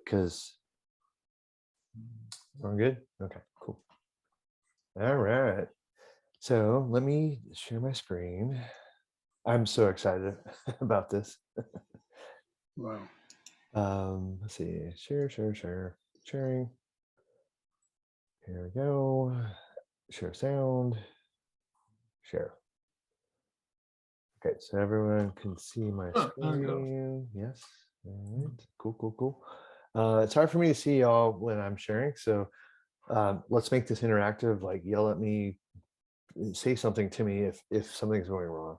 because we're good. Okay, cool. All right. So let me share my screen. I'm so excited about this. Wow. Let's see. Share. Sharing. Here we go. Share sound. Share. Okay, so everyone can see my screen. Yes. All right. Cool. It's hard for me to see y'all when I'm sharing, so let's make this interactive. Like, yell at me, say something to me if something's going wrong.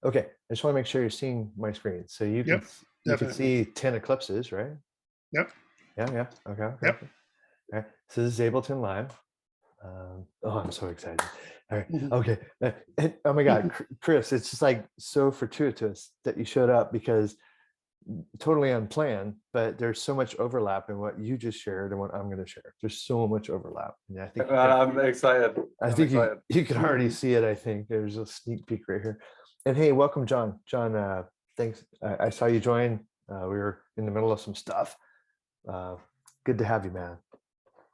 Okay, I just want to make sure you're seeing my screen. So you can see 10 eclipses, right? Yep. Yeah. Okay. Yep. Okay. So this is Ableton Live. Oh, I'm so excited. All right. Okay. And, oh my God, Chris, it's just like so fortuitous that you showed up, because totally unplanned, but there's so much overlap in what you just shared and what I'm going to share. There's so much overlap. And I think I'm excited. I think you can already see it. I think there's a sneak peek right here. And hey, welcome, John. John, thanks. I saw you join. We were in the middle of some stuff. Good to have you, man.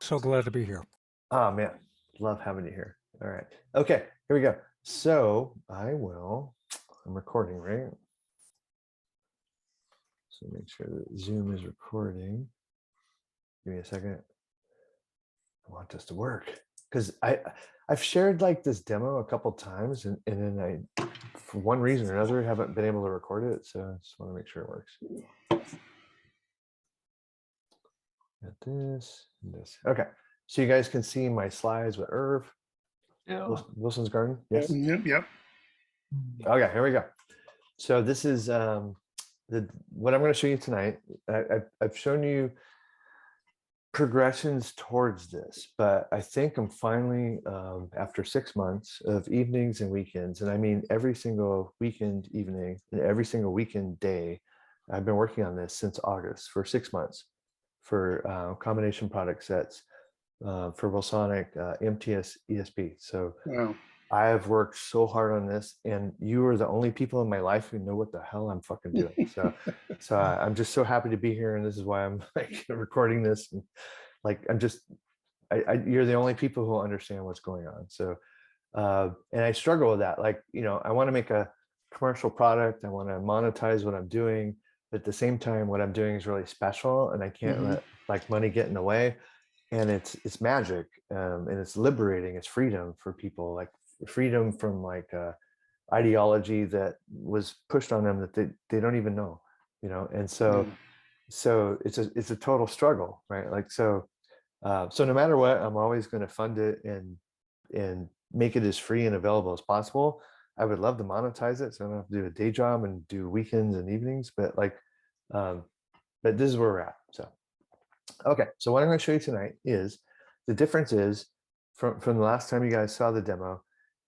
So glad to be here. Oh, man. Love having you here. All right. Okay, here we go. So I'm recording, right? So make sure that Zoom is recording. Give me a second. I want this to work, because I've shared like this demo a couple times, and then I, for one reason or another, haven't been able to record it. So I just want to make sure it works. Got this and this. Okay. So you guys can see my slides with Erv. Yeah. Wilson's Garden. Yes. Yep. Okay, here we go. So this is what I'm going to show you tonight. I've shown you progressions towards this, but I think I'm finally, after 6 months of evenings and weekends, and I mean every single weekend evening and every single weekend day, I've been working on this since August for 6 months for combination product sets for Wilsonic MTS-ESP. So Wow. I have worked so hard on this, and you are the only people in my life who know what the hell I'm fucking doing. So I'm just so happy to be here, and this is why I'm like recording this. And like, you're the only people who understand what's going on. So, and I struggle with that. Like, I want to make a commercial product. I want to monetize what I'm doing, but at the same time, what I'm doing is really special, and I can't let like money get in the way. And it's magic, and it's liberating. It's freedom for people, like freedom from like ideology that was pushed on them that they don't even know, and so it's a total struggle, right? Like, so no matter what, I'm always going to fund it and make it as free and available as possible. I would love to monetize it, so I don't have to do a day job and do weekends and evenings, but like but this is where we're at. So okay, so what I'm going to show you tonight is the difference is from the last time you guys saw the demo.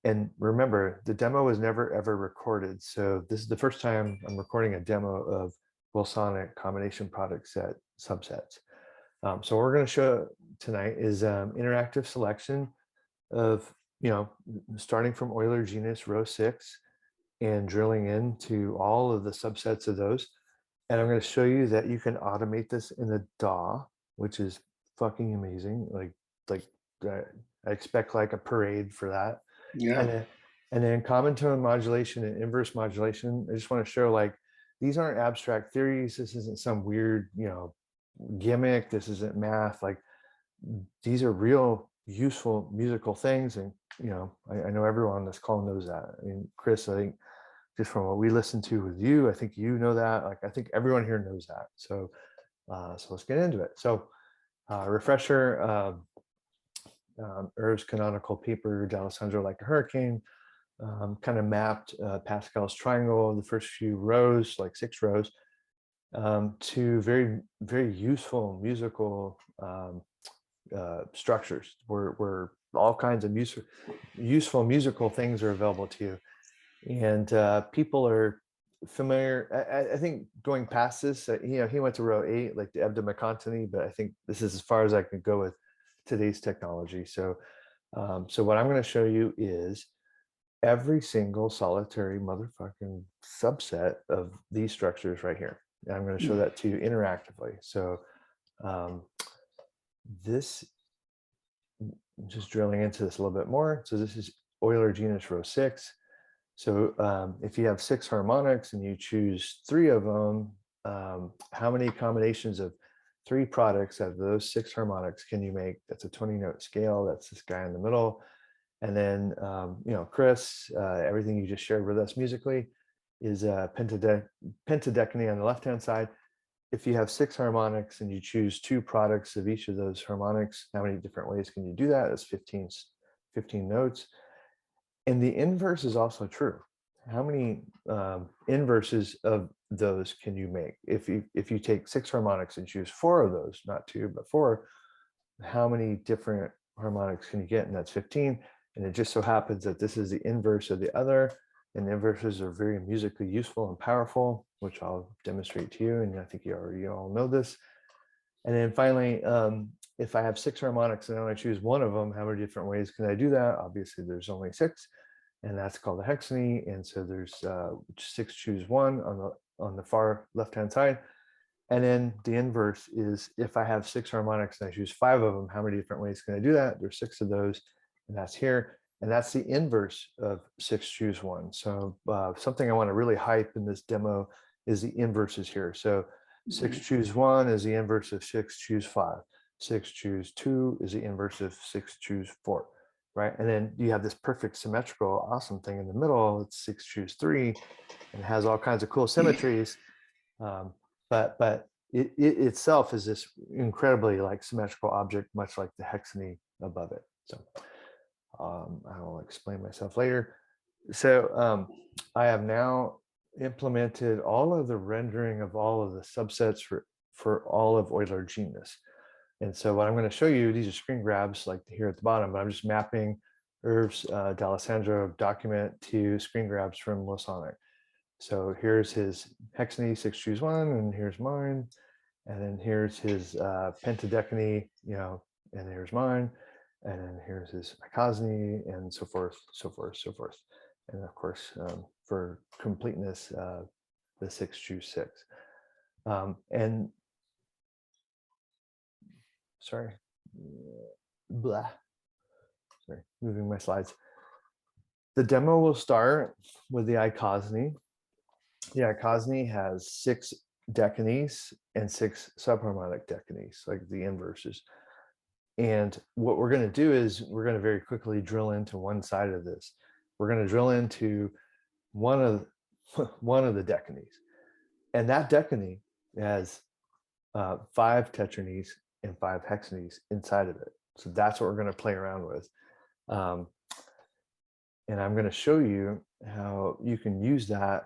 And remember, the demo was never ever recorded. So this is the first time I'm recording a demo of Wilsonic combination product set subsets. So what we're going to show tonight is interactive selection of, starting from Euler genus row 6 and drilling into all of the subsets of those. And I'm going to show you that you can automate this in the DAW, which is fucking amazing. Like I expect like a parade for that. Yeah. And then common tone modulation and inverse modulation. I just want to show, like, these aren't abstract theories. This isn't some weird, gimmick. This isn't math. Like, these are real useful musical things. And, I know everyone on this call knows that. I mean, Chris, I think just from what we listened to with you, I think you know that. Like, I think everyone here knows that. So let's get into it. So refresher, Erv's canonical paper, D'Alessandro Like a Hurricane, kind of mapped Pascal's triangle, the first few rows, like 6 rows, to very, very useful musical structures where all kinds of useful musical things are available to you. And people are familiar. I think going past this, he went to row 8, like the Evdomicantony, but I think this is as far as I can go with today's technology. So what I'm going to show you is every single solitary motherfucking subset of these structures right here. and I'm going to show that to you interactively. So this, just drilling into this a little bit more. So this is Euler genus row 6. So if you have 6 harmonics and you choose 3 of them, how many combinations of 3 products out of those 6 harmonics can you make? That's a 20-note scale. That's this guy in the middle. And then, you know, Chris, everything you just shared with us musically is pentadecany on the left-hand side. If you have 6 harmonics and you choose 2 products of each of those harmonics, how many different ways can you do that? That's 15 notes. And the inverse is also true. How many inverses of those can you make? If you take 6 harmonics and choose 4 of those, not 2, but 4, how many different harmonics can you get? And that's 15. And it just so happens that this is the inverse of the other. And the inverses are very musically useful and powerful, which I'll demonstrate to you. And I think you all know this. And then finally, if I have 6 harmonics and I only choose 1 of them, how many different ways can I do that? Obviously, there's only 6, and that's called a hexany. And so there's 6 choose 1 on the far left-hand side. And then the inverse is if I have 6 harmonics and I choose 5 of them, how many different ways can I do that? There's 6 of those, and that's here. And that's the inverse of 6 choose 1. So something I want to really hype in this demo is the inverses here. So 6 choose 1 is the inverse of 6 choose 5. 6 choose 2 is the inverse of 6 choose 4, right? And then you have this perfect symmetrical awesome thing in the middle. It's 6 choose 3, and it has all kinds of cool symmetries. But it itself is this incredibly like symmetrical object, much like the hexany above it. So I will explain myself later. So I have now implemented all of the rendering of all of the subsets for all of Euler genus. And so what I'm going to show you, these are screen grabs like here at the bottom, but I'm just mapping Erv's D'Alessandro document to screen grabs from Wilsonic. So here's his hexany 6 choose 1, and here's mine. And then here's his pentadecany, you know, and here's mine. And then here's his icosany, and so forth, so forth, so forth. And of course, for completeness, the 6 choose 6. And sorry, blah. Sorry, moving my slides. The demo will start with the icosany. The icosany has 6 decanies and 6 subharmonic decanies, like the inverses. And what we're going to do is we're going to very quickly drill into one side of this. We're going to drill into one of the decanies, and that decany has 5 tetranies and 5 hexanies inside of it. So that's what we're going to play around with. And I'm going to show you how you can use that.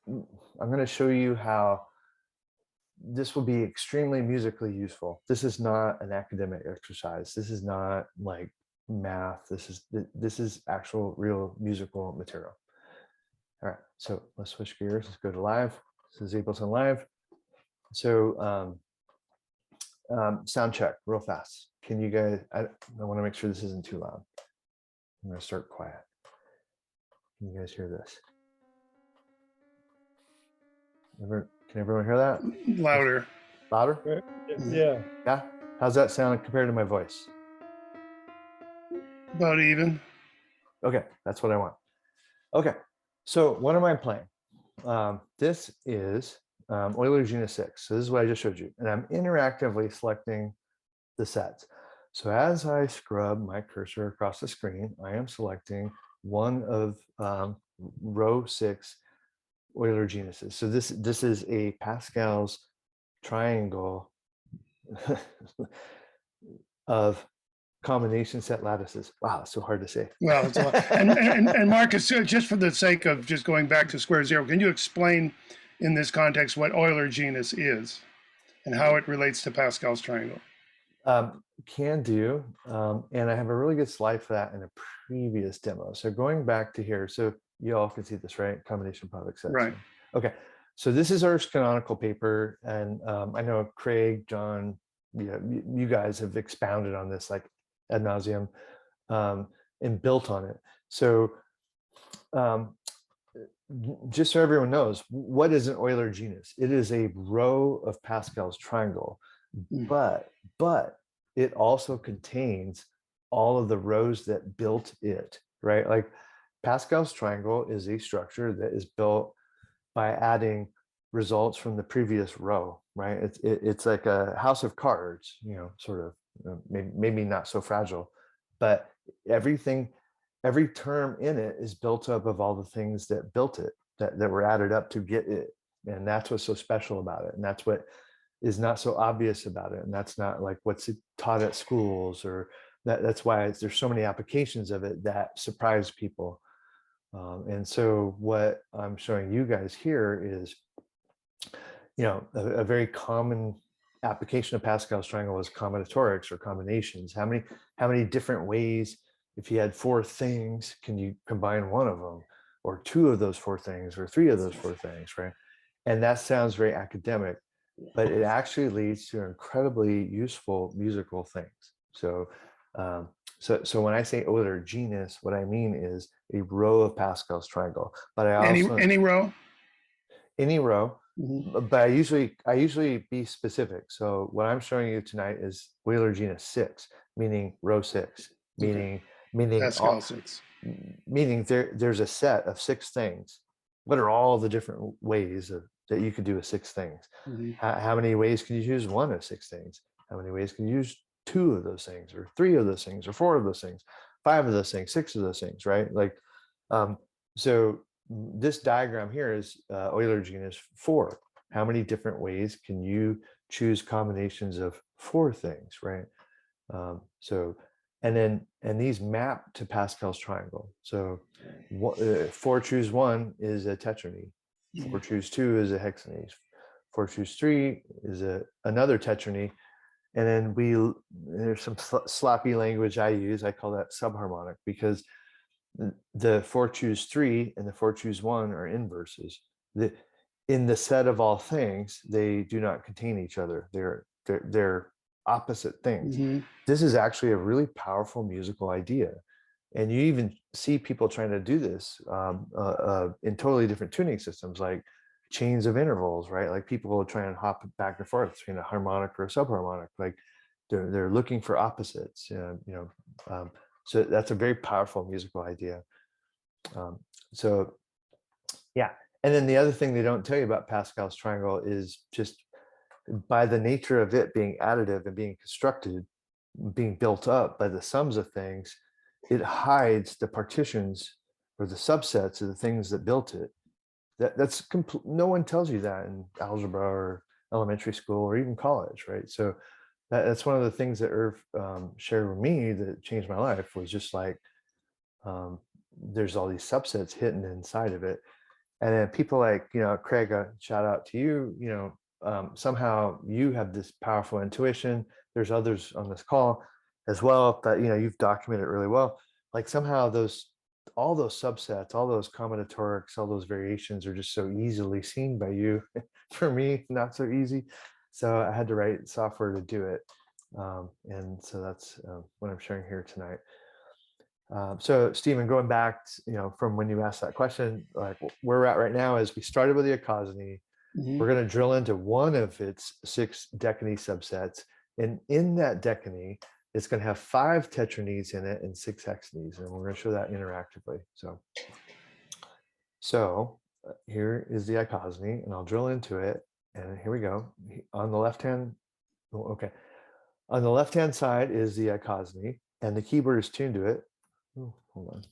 I'm going to show you how this will be extremely musically useful. This is not an academic exercise. This is not like math. This is actual real musical material. All right, so let's switch gears. Let's go to live. This is Ableton Live. So sound check real fast. Can you guys, I want to make sure this isn't too loud. I'm going to start quiet. Can you guys hear this? Can everyone hear that? Louder. Louder? Yeah. Yeah? How's that sound compared to my voice? About even. Okay, that's what I want. Okay, so what am I playing? This is Euler genus 6. So this is what I just showed you. And I'm interactively selecting the sets. So as I scrub my cursor across the screen, I am selecting one of row 6 Euler genuses. So this is a Pascal's triangle of combination set lattices. Wow, it's so hard to say. Well, it's a lot. And Marcus, just for the sake of just going back to square zero, can you explain in this context what Euler genus is and how it relates to Pascal's triangle? Can do. And I have a really good slide for that in a previous demo. So going back to here, so you all can see this, right? Combination product sets. Right. Okay. So this is our canonical paper. And I know Craig, John, you guys have expounded on this like ad nauseum and built on it. So just so everyone knows, what is an Euler genus? It is a row of Pascal's triangle, but it also contains all of the rows that built it, right? Like Pascal's triangle is a structure that is built by adding results from the previous row, right? It's like a house of cards, sort of, maybe not so fragile, but every term in it is built up of all the things that built it, that were added up to get it. And that's what's so special about it. And that's what is not so obvious about it. And that's not like what's taught at schools, or that's why there's so many applications of it that surprise people. And so what I'm showing you guys here is, a very common application of Pascal's triangle is combinatorics, or combinations. How many different ways, if you had 4 things, can you combine one of them, or 2 of those 4 things, or 3 of those 4 things, right? And that sounds very academic, but it actually leads to incredibly useful musical things. So when I say Euler genus, what I mean is a row of Pascal's triangle. But I also any row. Any row. But I usually be specific. So what I'm showing you tonight is Euler genus 6, meaning row 6, meaning Pascal 6. Meaning there's a set of 6 things. What are all the different ways that you could do with 6 things? How many ways can you use one of 6 things? How many ways can you use 2 of those things, or 3 of those things, or 4 of those things, 5 of those things, 6 of those things, right? Like, so this diagram here is Euler genus 4. How many different ways can you choose combinations of 4 things, right? And these map to Pascal's triangle. So 4 choose 1 is a tetrany. 4 choose 2 is a hexany. 4 choose 3 is another tetrany. And then there's some sloppy language I use. I call that subharmonic, because the 4 choose 3 and the 4 choose 1 are inverses. In the set of all things, they do not contain each other. They're opposite things. This is actually a really powerful musical idea. And you even see people trying to do this in totally different tuning systems, like chains of intervals, right? Like people will try and hop back and forth between a harmonic or a subharmonic. Like they're looking for opposites, so that's a very powerful musical idea. So yeah. And then the other thing they don't tell you about Pascal's triangle is just by the nature of it being additive and being constructed, being built up by the sums of things, it hides the partitions or the subsets of the things that built it. That's no one tells you that in algebra or elementary school or even college, right? So that's one of the things that Erv shared with me that changed my life, was just like, there's all these subsets hidden inside of it. And then people like, Craig, shout out to you, somehow you have this powerful intuition. There's others on this call as well, but you've documented it really well. Like somehow all those subsets, all those combinatorics, all those variations are just so easily seen by you. For me, not so easy. So I had to write software to do it. And so that's what I'm sharing here tonight. So Stephen, going back, from when you asked that question, like where we're at right now is we started with the icosany. We're going to drill into one of its 6 decany subsets. And in that decany, it's going to have 5 tetranies in it and 6 hexanies. And we're going to show that interactively. So here is the icosany, and I'll drill into it. And here we go. On the left-hand, okay. On the left-hand side is the icosany, and the keyboard is tuned to it. Oh, hold on.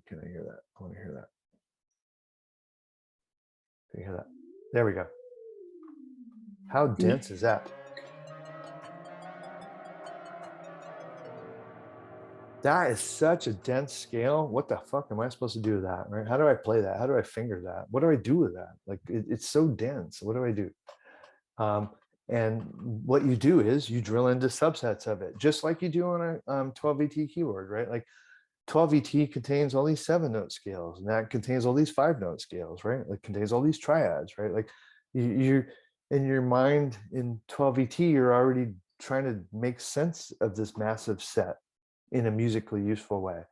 Can I hear that? I want to hear that. Can you hear that? There we go. How dense is that? That is such a dense scale. What the fuck am I supposed to do with that? Right? How do I play that? How do I finger that? What do I do with that? Like it's so dense. What do I do? And what you do is you drill into subsets of it, just like you do on a 12VT keyboard, right? Like 12VT contains all these 7-note scales, and that contains all these 5-note scales, right? It contains all these triads, right? Like you're in your mind in 12VT, you're already trying to make sense of this massive set in a musically useful way.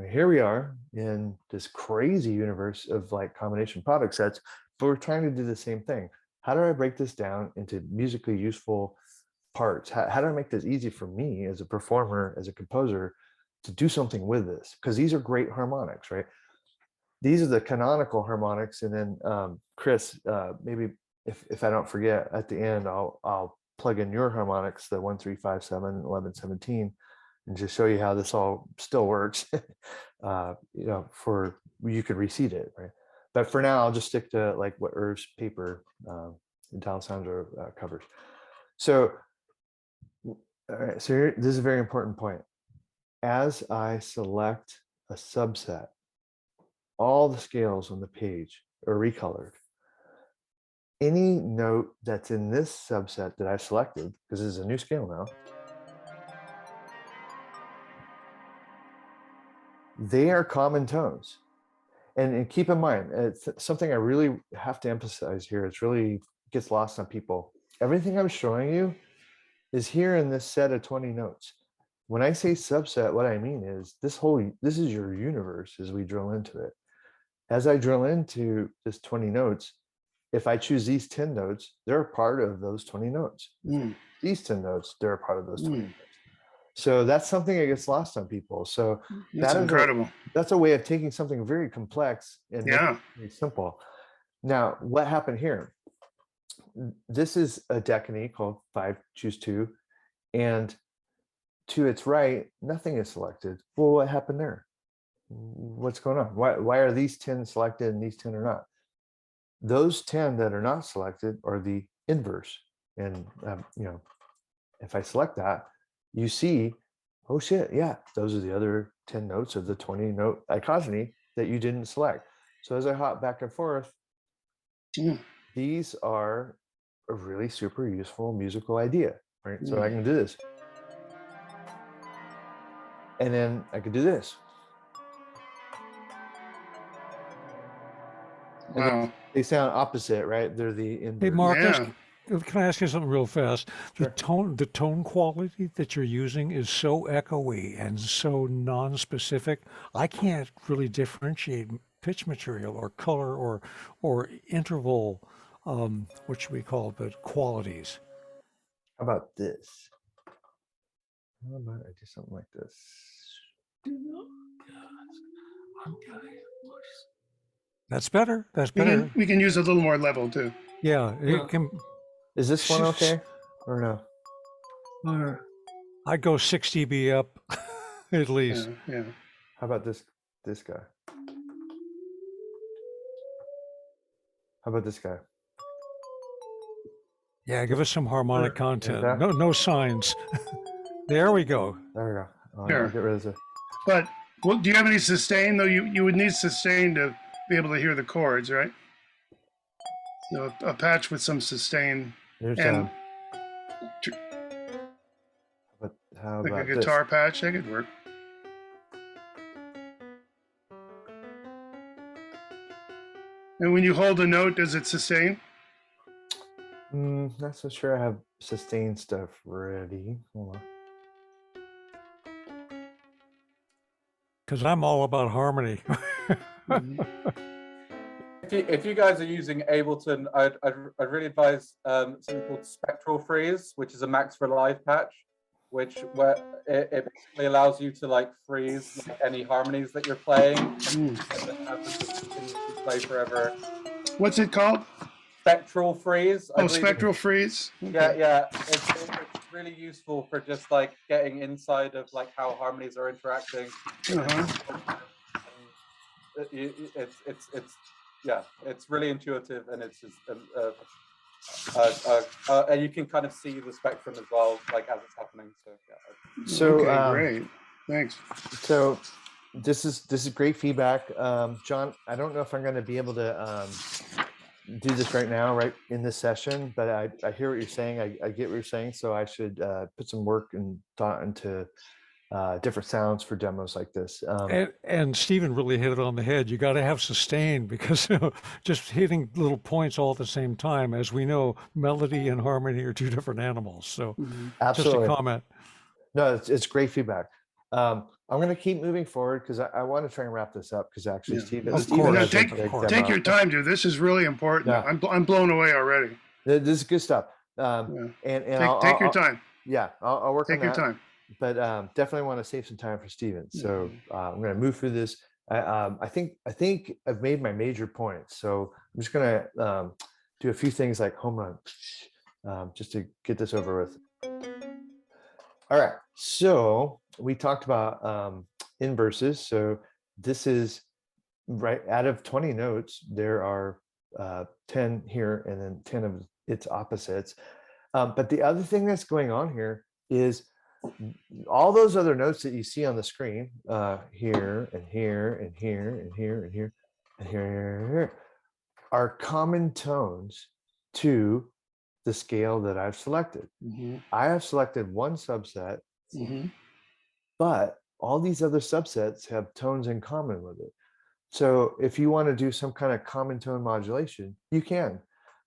here we are in this crazy universe of like combination product sets, but we're trying to do the same thing. How do I break this down into musically useful parts? How do I make this easy for me as a performer, as a composer, to do something with this? Because these are great harmonics, right? These are the canonical harmonics. And then Chris, maybe if I don't forget at the end, I'll plug in your harmonics, the 1, 3, 5, 7, 11, 17, and just show you how this all still works. For you could reseed it, right? But for now, I'll just stick to like what Erv's paper in D'Alessandro covers. So, all right, so this is a very important point. As I select a subset, all the scales on the page are recolored. Any note that's in this subset that I've selected, because this is a new scale now, they are common tones. And keep in mind, it's something I really have to emphasize here. It's really gets lost on people. Everything I'm showing you is here in this set of 20 notes. When I say subset, what I mean is this is your universe as we drill into it. As I drill into this 20 notes, if I choose these 10 notes, they're a part of those 20 notes. These 10 notes, they're a part of those 20 notes. So that's something that gets lost on people. So that's incredible. That's a way of taking something very complex and making it very simple. Now, what happened here? This is a decany called 5, choose 2, and to its right, nothing is selected. Well, what happened there? What's going on? Why are these 10 selected and these 10 are not? Those 10 that are not selected are the inverse. And if I select that, you see, oh shit, yeah, those are the other 10 notes of the 20 note icosany that you didn't select. So as I hop back and forth, these are a really super useful musical idea, right? So I can do this. And then I could do this. Wow. They sound opposite, right? They're the inverse. Hey, Marcus, can I ask you something real fast? Sure. The tone quality that you're using is so echoey and so non-specific. I can't really differentiate pitch material or color or interval, what should we call it, but qualities. How about this? How about I do something like this? That's better. That's better. We can use a little more level too. Yeah, it can. Is this one okay or no? Or I'd go 6 dB up at least. Yeah. How about this guy? How about this guy? Yeah, give us some harmonic content. that? No signs. There we go. There we go. Sure. I'll get rid of this. But do you have any sustain though? You would need sustain to be able to hear the chords, right? So a patch with some sustain. There's and how like about a guitar patch, that could work. And when you hold a note, does it sustain? Not so sure I have sustain stuff ready. Hold on. Because I'm all about harmony. If you guys are using Ableton, I'd really advise something called Spectral Freeze, which is a max for live patch, where it basically allows you to like freeze like, any harmonies that you're playing and have them play forever. What's it called? Spectral Freeze. Oh, Spectral Freeze. Okay. Yeah. It's really useful for just like getting inside of like how harmonies are interacting. It's really intuitive, and it's just and you can kind of see the spectrum as well, like as it's happening. So okay, great, thanks. So this is great feedback, John. I don't know if I'm going to be able to do this right now, right in this session, but I hear what you're saying. I get what you're saying. So I should put some work and thought into different sounds for demos like this. And Stephen really hit it on the head. You got to have sustain, because just hitting little points all at the same time, as we know, melody and harmony are two different animals. So Absolutely. just a comment. No, it's great feedback. I'm going to keep moving forward because I want to try and wrap this up because actually Yeah. Steven, Of Steven course, has a Take, big course. take demo. your time, dude. This is really important. Yeah. I'm blown away already. This is good stuff. Yeah. And Take your time. Yeah, I'll work Take on your that. time. But definitely want to save some time for Steven. So I'm going to move through this. I think I've made my major points. So I'm just going to do a few things like home run, just to get this over with. All right. So we talked about inverses. So this is right out of 20 notes. There are 10 here and then 10 of its opposites. But the other thing that's going on here is all those other notes that you see on the screen, here and here and here and here and here and here, are common tones to the scale that I've selected. I have selected one subset, but all these other subsets have tones in common with it. So if you want to do some kind of common tone modulation, you can.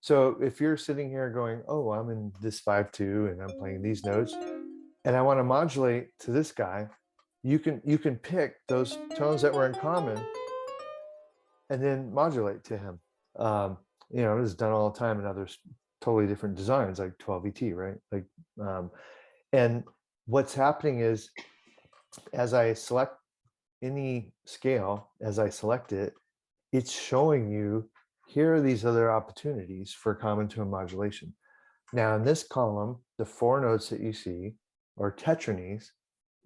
So if you're sitting here going, oh, I'm in this 5/2 and I'm playing these notes, and I want to modulate to this guy, you can pick those tones that were in common and then modulate to him. You know, this is done all the time in other totally different designs like 12ET, right? Like, and what's happening is as I select any scale, as I select it, it's showing you here are these other opportunities for common tone modulation. Now in this column, the 4 notes that you see are tetranies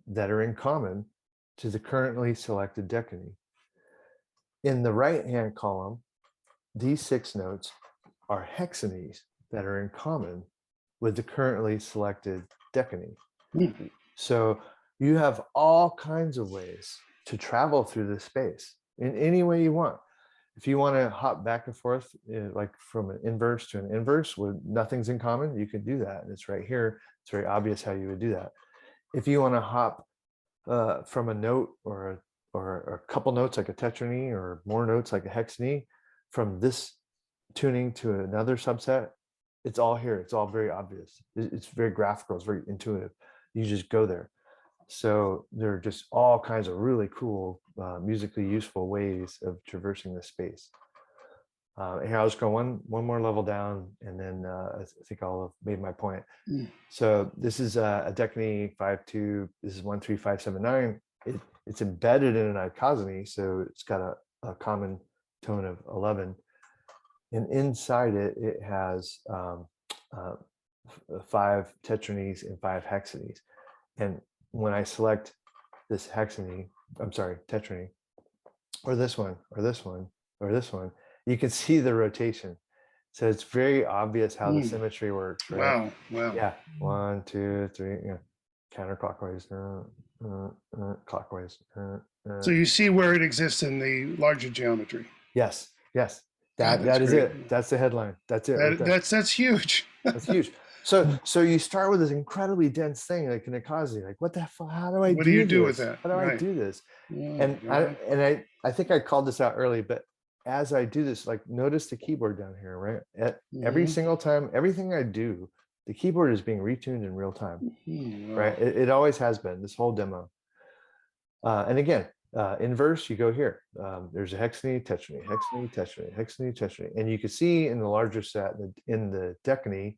that are in common to the currently selected decany. In the right-hand column, these 6 notes are hexanies that are in common with the currently selected decany. So you have all kinds of ways to travel through this space in any way you want. If you want to hop back and forth, like from an inverse to an inverse with nothing's in common, you can do that. And it's right here. It's very obvious how you would do that. If you want to hop from a note or a couple notes like a tetrany or more notes like a hexany from this tuning to another subset, it's all here. It's all very obvious. It's very graphical. It's very intuitive. You just go there. So there are just all kinds of really cool, musically useful ways of traversing this space. Here, I'll just go one more level down, and then I think I'll have made my point. So this is a decany 5/2. This is 1-3-5-7-9. It's embedded in an icosany, so it's got a common tone of 11. And inside it, it has 5 tetranies and 5 hexanies. And when I select this hexany, I'm sorry, tetrany, or this one, or this one, or this one, you can see the rotation. So it's very obvious how the symmetry works, right? Wow. Yeah, 1, 2, 3, yeah, counterclockwise, clockwise. So you see where it exists in the larger geometry. Yes. God, That is great. it. That's the headline. That's it. Right there. That's huge. That's huge. So you start with this incredibly dense thing like an icosany. Like, what the fuck? How do I What do do you this? do with that? How do I Right. do this? Yeah, And I think I called this out early, but as I do this, like, notice the keyboard down here, right? At every single time, everything I do, the keyboard is being retuned in real time, right? It always has been this whole demo. And again, inverse, you go here. There's a hexany, tetrany, hexany, tetrany, hexany, tetrany. And you can see in the larger set, in the decany,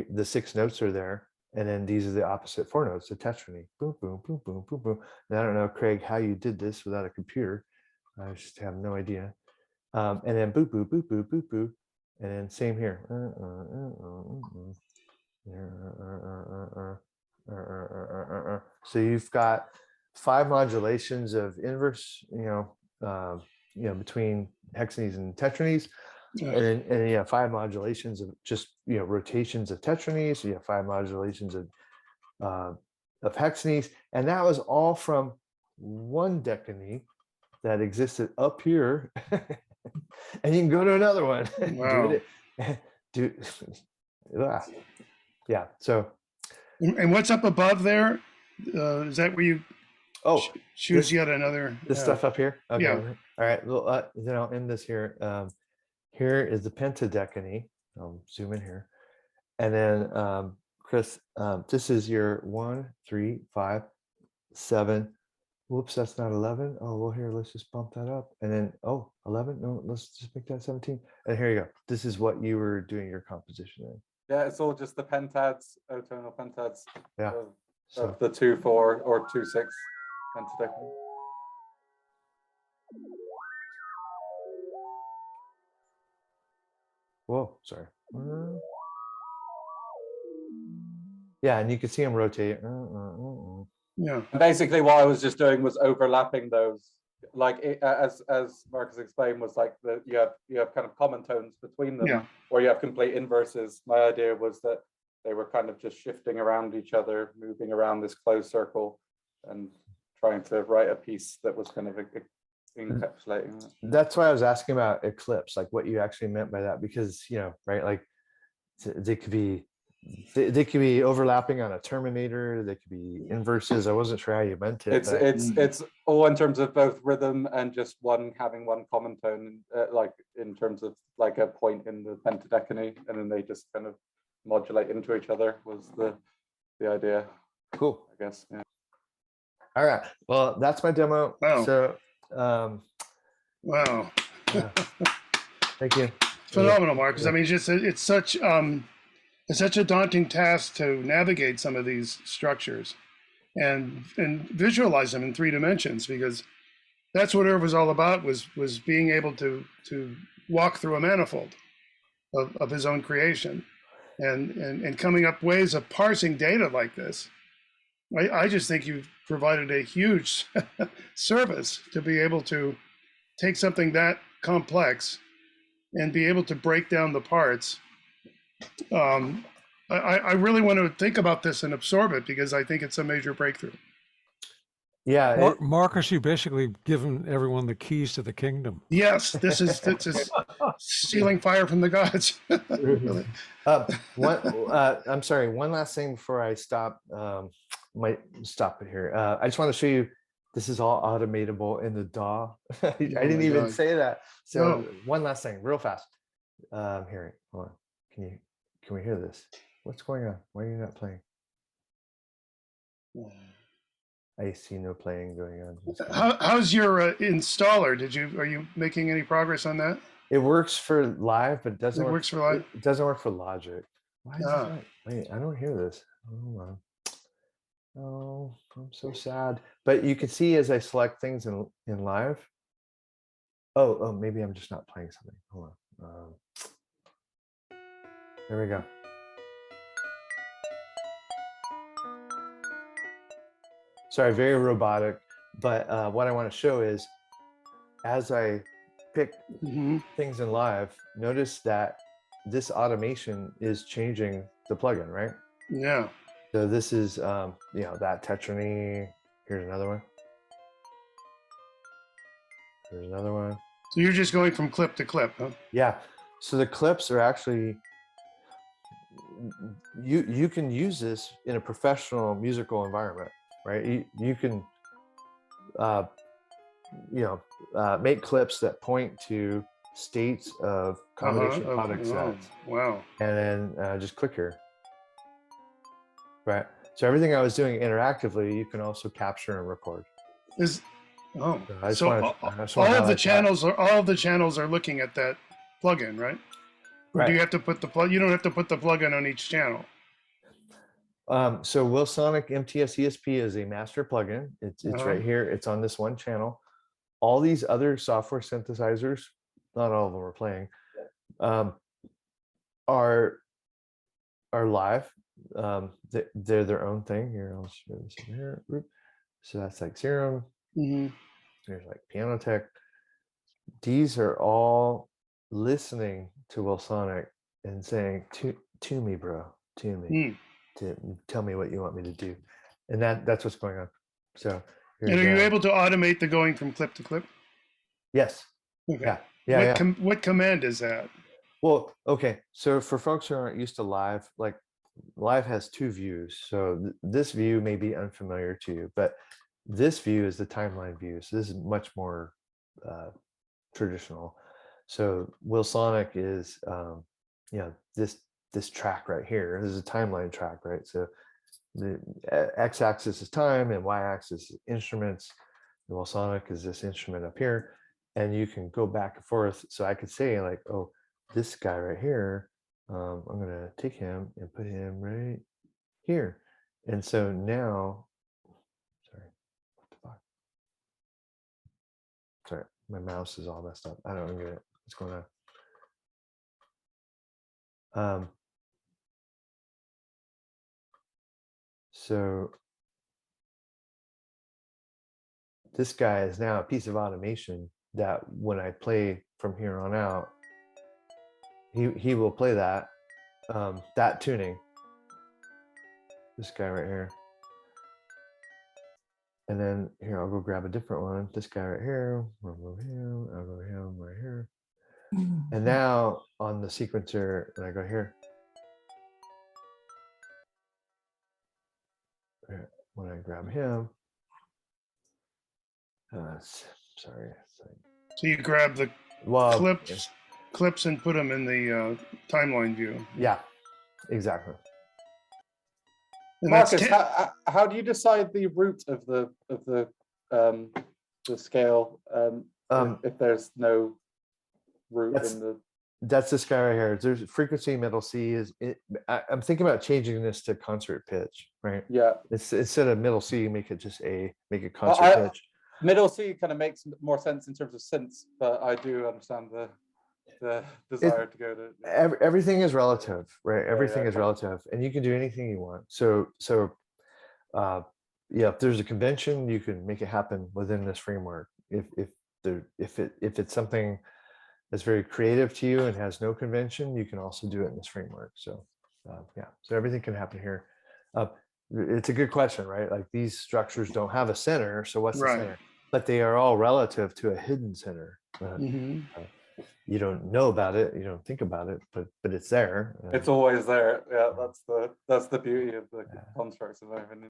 the 6 notes are there. And then these are the opposite 4 notes, the tetrany. Boom, boom, boom, boom, boom, boom. And I don't know, Craig, how you did this without a computer. I just have no idea. And then boop, boop, boop, boop, boop, boop. And then same here. So you've got 5 modulations of inverse, between hexanies and tetranies, and you have 5 modulations of just rotations of tetranies. You have 5 modulations of hexanies, and that was all from one decany that existed up here, and you can go to another one. Wow. Yeah. So. And what's up above there? Is that where you choose yet another? This stuff up here? Okay. Yeah. All right. Well, then I'll end this here. Here is the pentadecany. I'll zoom in here. And then, Chris, this is your 1, 3, 5. 7. Whoops, that's not 11. Oh, well, here, let's just bump that up. And then, oh, 11. No, let's just make that 17. And here you go. This is what you were doing your composition in. Yeah, it's all just the pentads, otonal pentads Yeah. of the 2/4 or 2/6 pentadecany. Whoa, sorry. Yeah, and you can see them rotate. Yeah. And basically, what I was just doing was overlapping those. Like as Marcus explained, was like you have kind of common tones between them, Yeah. or you have complete inverses. My idea was that they were kind of just shifting around each other, moving around this closed circle, and trying to write a piece that was kind of encapsulating that. That's why I was asking about eclipse, like what you actually meant by that, because right, like they could be overlapping on a terminator, they could be inverses. I wasn't sure how you meant it. It's all in terms of both rhythm and just having one common tone, like in terms of like a point in the pentadecany, and then they just kind of modulate into each other was the idea. Cool. I guess. Yeah. All right. Well, that's my demo. Wow. So Wow. yeah. Thank you. Phenomenal, Marcus. I mean, it's such a daunting task to navigate some of these structures and visualize them in 3 dimensions, because that's what Erv was all about, was being able to walk through a manifold of his own creation and coming up ways of parsing data like this. I just think you've provided a huge service to be able to take something that complex and be able to break down the parts. I really want to think about this and absorb it, because I think it's a major breakthrough. Yeah. Marcus, you basically given everyone the keys to the kingdom. Yes, this is stealing fire from the gods. Really. I'm sorry. One last thing before I stop. Might stop it here. I just want to show you. This is all automatable in the DAW. I didn't even say that. So one last thing, real fast. Here, hold on. Can we hear this? What's going on? Why are you not playing? I see no playing going on. How's your installer? Are you making any progress on that? It works for live, but it doesn't work for live. It doesn't work for Logic. Why is that? Wait, I don't hear this. Hold on. Oh, I'm so sad. But you can see as I select things in live. Oh, maybe I'm just not playing something. Hold on. There we go. Sorry, very robotic. But what I want to show is, as I pick things in live, notice that this automation is changing the plugin, right? Yeah. So this is, that tetrany. Here's another one. Here's another one. So you're just going from clip to clip, huh? Yeah. So the clips are actually, you can use this in a professional musical environment, right? You can, make clips that point to states of combination product sets. Wow. And then just click here. Right. So everything I was doing interactively, you can also capture and record. All of the channels are looking at that plugin, right? Right. Do you have to put the plug? You don't have to put the plugin on each channel. So Wilsonic MTS-ESP is a master plugin. It's right here. It's on this one channel. All these other software synthesizers, not all of them are playing, are live. They're their own thing. Here, I'll show this here. So that's like Serum. There's like Piano Tech. These are all listening to Wilsonic and saying, to me, bro, to me, to tell me what you want me to do. And that's what's going on. So and are you able to automate the going from clip to clip? Yes. Okay. Yeah. What command is that? Well, okay. So for folks who aren't used to live, like live has 2 views. So this view may be unfamiliar to you, but this view is the timeline view. So this is much more traditional. So Wilsonic is, this track right here. This is a timeline track, right? So the x-axis is time and y-axis is instruments. The Wilsonic is this instrument up here, and you can go back and forth. So I could say like, oh, this guy right here, I'm gonna take him and put him right here. And so now, sorry, what the fuck? Sorry, my mouse is all messed up. I don't get it. What's going on? So this guy is now a piece of automation that when I play from here on out, he will play that that tuning. This guy right here. And then here, I'll go grab a different one. This guy right here, I'll move him, I'll go him right here. And now on the sequencer, when I go here, when I grab him, sorry. So you grab the Well, clips and put them in the timeline view. Yeah, exactly. And Marcus, how do you decide the root of the scale if there's no root in the? That's this guy right here. There's frequency, middle C is it. I'm thinking about changing this to concert pitch, right? Yeah. It's instead of middle C, make it just make it concert pitch. Middle C kind of makes more sense in terms of synths, but I do understand the desire to go to everything is relative, right? Everything is relative, and you can do anything you want. So yeah, if there's a convention, you can make it happen within this framework. If it's something that's very creative to you and has no convention, you can also do it in this framework. So yeah, so everything can happen here. It's a good question, right? Like these structures don't have a center, so what's the center? But they are all relative to a hidden center. You don't know about it, you don't think about it, but it's there. It's always there. Yeah, that's the beauty of the constructs of everything.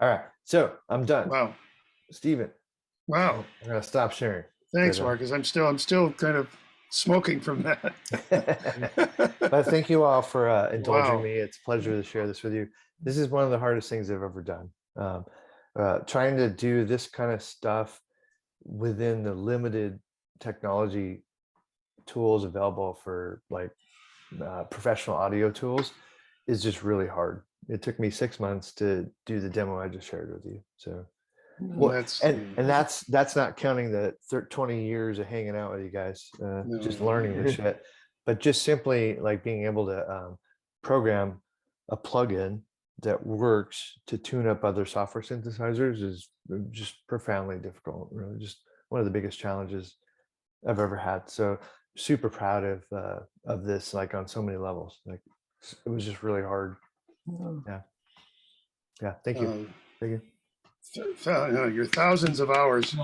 All right, so I'm done. Wow, Stephen. Wow. I'm gonna stop sharing. Thanks, Marcus. I'm still kind of smoking from that. But thank you all for indulging me. It's a pleasure to share this with you. This is one of the hardest things I've ever done. Trying to do this kind of stuff within the limited technology tools available for like professional audio tools is just really hard. It took me 6 months to do the demo I just shared with you. So that's not counting the 20 years of hanging out with you guys, just learning this shit, but just simply like being able to program a plugin that works to tune up other software synthesizers is just profoundly difficult. Really, just one of the biggest challenges I've ever had. So super proud of this, like on so many levels. Like it was just really hard. Yeah. Thank you. Thank you. Your thousands of hours.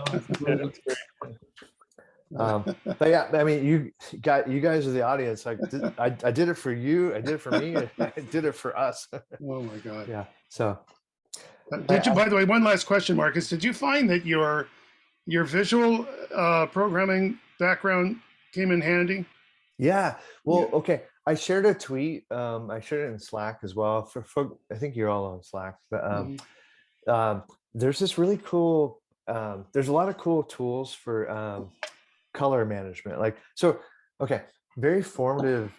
But yeah, I mean, you guys are the audience. Like I did it for you. I did it for me. I did it for us. Oh my God. Yeah. So did you, by the way, one last question, Marcus, did you find that your visual programming background came in handy? Yeah. Well, okay. I shared a tweet. I shared it in Slack as well. I think you're all on Slack, but there's this really cool. There's a lot of cool tools for color management. Like so. Okay. Very formative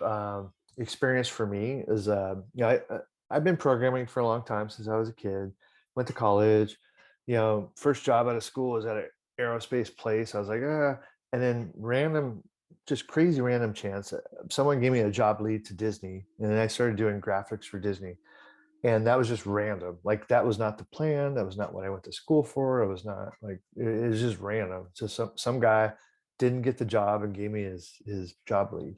experience for me is I've been programming for a long time since I was a kid. Went to college. First job out of school was at an aerospace place. I was like, and then just crazy random chance, someone gave me a job lead to Disney, and then I started doing graphics for Disney, and that was just random. Like that was not the plan. That was not what I went to school for. It was not like it was just random. So some guy didn't get the job and gave me his job lead,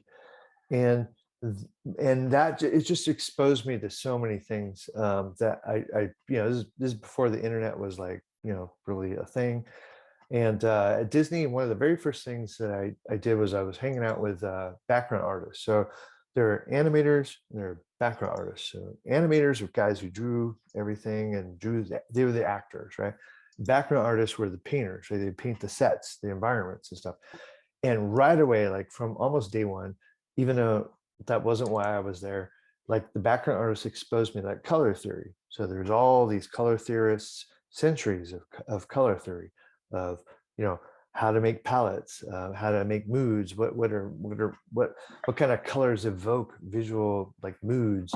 and that it just exposed me to so many things that I this is before the internet was like really a thing. And at Disney, one of the very first things that I did was I was hanging out with background artists. So there are animators and there are background artists. So animators are guys who drew everything and they were the actors, right? Background artists were the painters. Right? They paint the sets, the environments and stuff. And right away, like from almost day one, even though that wasn't why I was there, like the background artist exposed me to that color theory. So there's all these color theorists, centuries of color theory, of, you know, how to make palettes, how to make moods, what kind of colors evoke visual like moods.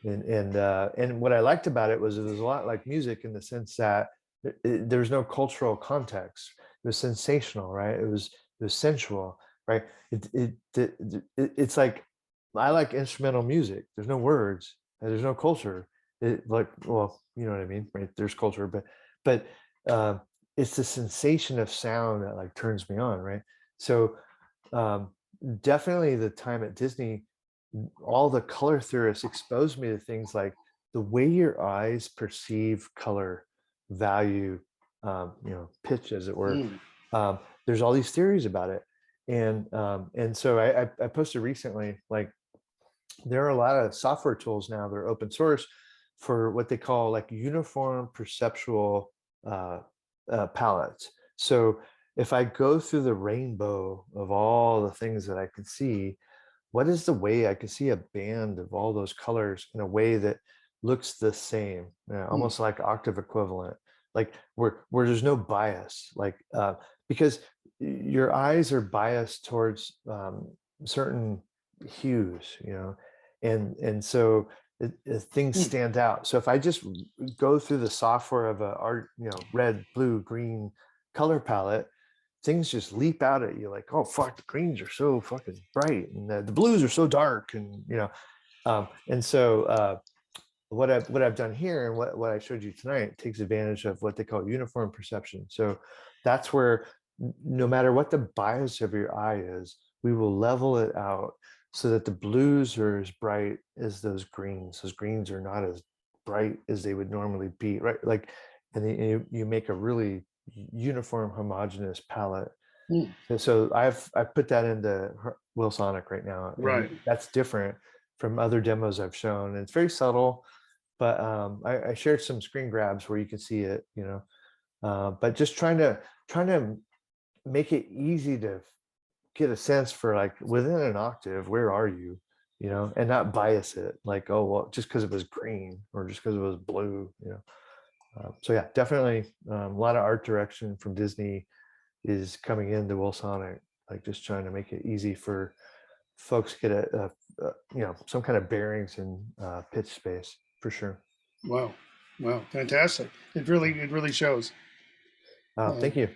And what I liked about it was a lot like music, in the sense that there's no cultural context. It was sensational, right? It was sensual, right? It's like, I like instrumental music. There's no words, and there's no culture. Like, well, you know what I mean, right? There's culture, but it's the sensation of sound that like turns me on, right? So definitely the time at Disney, all the color theorists exposed me to things like the way your eyes perceive color, value, you know, pitch, as it were. There's all these theories about it, and so I posted recently, like, there are a lot of software tools now that are open source for what they call like uniform perceptual palettes. So if I go through the rainbow of all the things that I can see, what is the way I can see a band of all those colors in a way that looks the same, almost like octave equivalent, like where there's no bias, like because your eyes are biased towards certain hues, you know, and so things stand out. So if I just go through the software of a art, you know, red, blue, green color palette, things just leap out at you like, oh fuck, the greens are so fucking bright, and the blues are so dark, and you know, and so what I've done here, and what I showed you tonight, takes advantage of what they call uniform perception. So that's where no matter what the bias of your eye is, we will level it out so that the blues are as bright as those greens. Those greens are not as bright as they would normally be, right? Like, and then you make a really uniform, homogeneous palette. So I've put that into Wilsonic right now, and Right. that's different from other demos I've shown. And it's very subtle, but I shared some screen grabs where you can see it, you know, but just trying to make it easy to get a sense for, like, within an octave, where are you, you know, and not bias it like, oh well, just because it was green or just because it was blue, you know. So yeah, definitely a lot of art direction from Disney is coming into Wilsonic, like just trying to make it easy for folks to get a you know, some kind of bearings in pitch space, for sure. Wow. Wow. Fantastic. It really shows. Thank you.